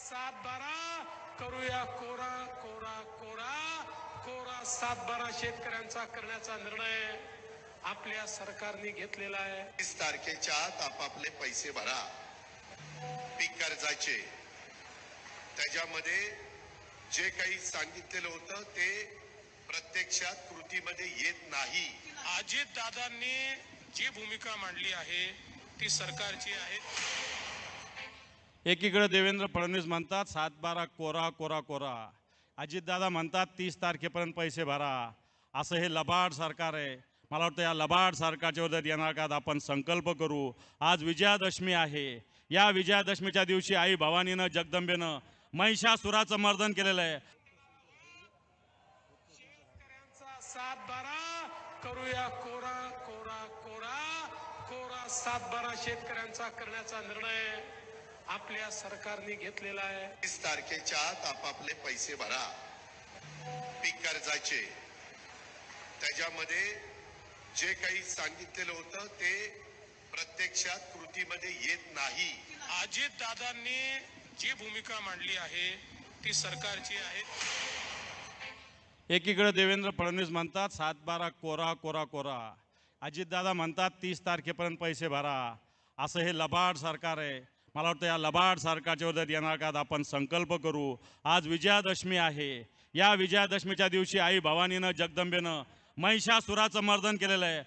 7/12 करूया कोरा कोरा कोरा कोरा 7/12 शेतकऱ्यांचा करण्याचा निर्णय आपल्या सरकारने घेतलेला आहे। 30 तारखेच्या आत आपापले पैसे भरा पीक कर्जाचे। त्याच्यामध्ये जे काही सांगितलेलं होतं ते प्रत्यक्षात कृतीमध्ये येत नाही। अजित दादांनी जी भूमिका मांडली आहे ती सरकारची आहे। एकीकडे देवेंद्र फडणवीस म्हणतात 7/12 कोरा कोरा कोरा, अजितदादा म्हणतात 30 तारखेपर्यंत पैसे भरा। असं हे लबाड सरकार आहे। मला वाटतं या लबाड सरकारच्या विरोधात येणार काळात आपण संकल्प करू। आज विजयादशमी आहे। या विजयादशमीच्या दिवशी आई भवानीनं जगदंबेनं महिषासुराचं मर्दन केलेलं आहे। शेतकऱ्यांचा 7/12 करूया कोरा कोरा कोरा कोरा 7/12 शेतकऱ्यांचा करण्याचा निर्णय आपल्या सरकारने घेतलेला आहे। 30 तारखेच्या आत आपापले पैसे भरा पीक कर्जाचे। त्याच्यामध्ये जे काही सांगितलेलं होतं ते प्रत्यक्षात कृतीमध्ये येत नाही। अजित दादांनी जी भूमिका मांडली आहे ती सरकारची आहे। एकीकडे देवेंद्र फडणवीस म्हणतात 7/12 कोरा कोरा कोरा, अजितदादा म्हणतात 30 तारखेपर्यंत पैसे भरा। असं हे लबाड सरकार आहे। मला वाटतं या लबाड सरकारच्या विरोधात येणार काळात आपण संकल्प करू। आज विजयादशमी आहे। या विजयादशमीच्या दिवशी आई भवानीनं जगदंबेनं महिषासुराचं मर्दन केलेलं आहे।